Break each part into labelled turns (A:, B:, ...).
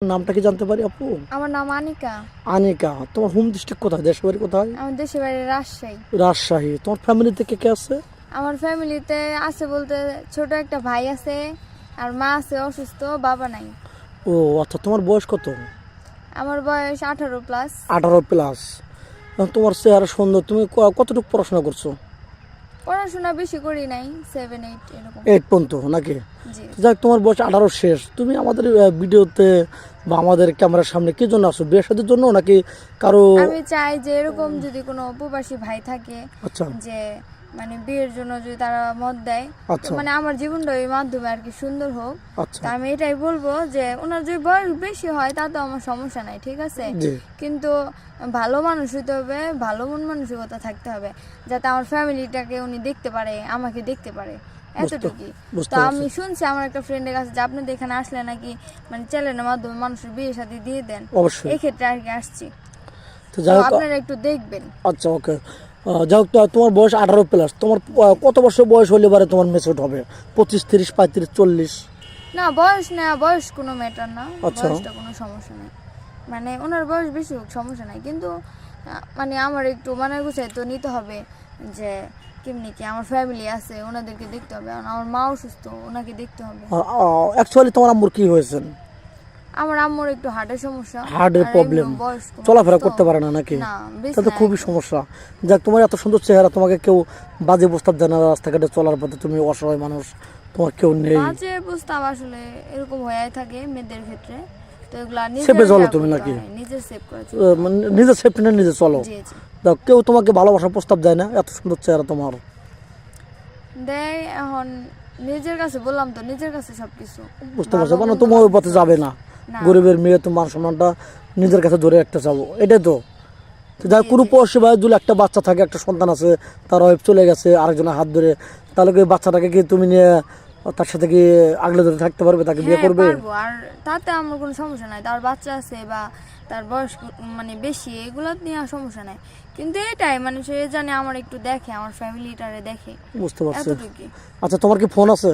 A: নামটা কি জানতে পারি আপু?
B: আমার নাম আনিকা।
A: আনিকা, তোমার হোম ডিস্ট্রিক্ট কোথায়? দেশের বাড়ি কোথায়?
B: আমার দেশের বাড়ি রাজশাহী।
A: রাজশাহী। তোমার ফ্যামিলিতে কে কে আছে?
B: আমার ফ্যামিলিতে আছে বলতে ছোট একটা ভাই আছে, আর মা আছে অসুস্থ, বাবা নাই।
A: ও আচ্ছা, তোমার বয়স কত?
B: আমার বয়স 18+।
A: 18+। তোমার চেহারা সুন্দর। তুমি কতটুকু পড়াশোনা করছো?
B: পড়াশোনা বেশি করি নাই, 7-8 এরকম।
A: 8 পর্যন্ত নাকি?
B: জি।
A: যাক, তোমার বয়স 18 শেষ। তুমি আমাদের ভিডিওতে বা আমাদের ক্যামেরার সামনে কি জন্য আসো? বিয়ে শাদীর জন্য নাকি কারো?
B: আমি চাই যে এরকম যদি কোনো প্রবাসী ভাই থাকে,
A: আচ্ছা
B: যে মানে বিয়ের জন্য যদি তারা মত দেয়,
A: আচ্ছা
B: তো মানে আমার জীবনটা এই মাধ্যমে আর কি সুন্দর হোক।
A: আচ্ছা।
B: তা আমি এটাই বলবো যে ওনার যদি বয়স বেশি হয় তাতে আমার সমস্যা নাই, ঠিক আছে,
A: জি।
B: কিন্তু ভালো মানুষ হইতে হবে, ভালো মন মানসিকতা থাকতে হবে, যাতে আমার ফ্যামিলিটাকে উনি দেখতে পারে, আমাকে দেখতে পারে, এতটুকুই।
A: বুঝতে
B: তো
A: পারছি।
B: আমি শুনছি আমার একটা ফ্রেন্ডের কাছে যে আপনাদের এখানে আসলে নাকি মানে চ্যানেলের মাধ্যমে মানুষের বিয়ে শাদী দিয়ে দেন,
A: অবশ্যই।
B: এই ক্ষেত্রে আর কি আসছি।
A: তো যাই হোক,
B: আপনারা একটু দেখবেন।
A: আচ্ছা ওকে। যাই হোক, তোমার বয়স 18+। তোমার কত বছর বয়স হলে পারে তোমার মেচুড হবে? 25, 30, 35, 40?
B: না, বয়স না, বয়স কোনো ম্যাটার না,
A: আচ্ছা।
B: বয়সটা কোনো সমস্যা নেই। মানে ওনার বয়স বেশি হোক সমস্যা নাই, কিন্তু মানে আমার একটু মানে গুছাই তো নিতে হবে যে কেমনি কি আমার ফ্যামিলি আছে, ওনাদেরকে দেখতে হবে, আর আমার মা অসুস্থ, ওনাকে দেখতে হবে।
A: অ্যাকচুয়ালি তোমার আম্মুর কি হয়েছে?
B: আমার আম্মুর একটু হার্টের সমস্যা,
A: হার্টের
B: আর
A: প্রবলেম,
B: একদম বয়স্ক
A: চলাফেরা
B: মানুষ তো।
A: করতে পারে না নাকি?
B: না, বেশি
A: তাহলে তো
B: না,
A: খুবই
B: একদম।
A: সমস্যা। যাক, তোমার এত সুন্দর চেহারা, তোমাকে কেউ বাজে প্রস্তাব দেয় না? রাস্তাঘাটে চলার পথে তুমি অসহায় মানুষ, তোমার কেউ নেই।
B: বাজে প্রস্তাব আসলে এরকম হয়ে থাকে মেয়েদের ক্ষেত্রে, তো এগুলা
A: সেপে চলো
B: নিজের
A: তুমি নাকি?
B: নিজের সেভ করা
A: মানে নিজের সেফটি নিয়ে নিজে চলো।
B: জি জি।
A: যাক, কেউ তোমাকে ভালোবাসার প্রস্তাব দেয় না? এত সুন্দর চেহারা তোমার।
B: দেয়, এখন নিজের কাছে বললাম তো, নিজের কাছে সবকিছু।
A: বুঝতে পারছো, মানে তোমার ওই পথে যাবে না।
B: না।
A: গরিবের মেয়ে, তোমার সম্মানটা নিজের কাছে ধরে রাখতে চাবো, এটাই তো। যার
B: জি,
A: কোনো
B: জি।
A: পয়সা যদি একটা বাচ্চা থাকে, একটা সন্তান আছে, তার ওয়াইফ চলে গেছে আরেকজনের হাত ধরে, তাহলে কি বাচ্চাটাকে কি তুমি নিয়ে তার সাথে কি আগলে ধরে থাকতে পারবে? তাকে বিয়ে
B: হ্যাঁ,
A: করবে?
B: পারবো, আর তাতে আমার কোনো সমস্যা নাই। তার বাচ্চা আছে বা তার বয়স মানে বেশি, এগুলো নিয়ে আর সমস্যা নাই, কিন্তু এটাই মানে সে জানে আমার একটু দেখে, আমার ফ্যামিলিটারে দেখে,
A: বুঝতে পারছি।
B: এতটুকুই।
A: আচ্ছা, তোমার কি ফোন আছে?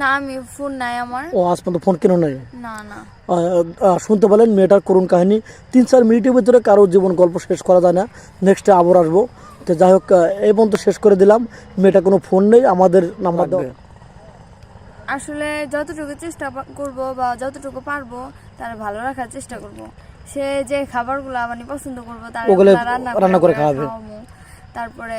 B: না, আমি ফোন নাই আমার।
A: ও আজ পর্যন্ত ফোন কেন নাই?
B: না না।
A: শুনতে পেলেন মেয়েটার করুণ কাহিনী। 3-4 মিনিটের ভিতরে কারো জীবন গল্প শেষ করা যায় না। নেক্সটে আবার আসবো। তো যাই হোক, এই পর্যন্ত শেষ করে দিলাম। মেয়েটা কোনো ফোন নেই, আমাদের নাম্বার দেবে।
B: আসলে যতটুকু চেষ্টা করব বা যতটুকু পারবো তার ভালো রাখার চেষ্টা করব। সে যে খাবারগুলো মানে পছন্দ করবো তার
A: ওগুলো
B: রান্না
A: রান্না করে
B: করে
A: খাওয়াবে।
B: খাওয়াবো। তারপরে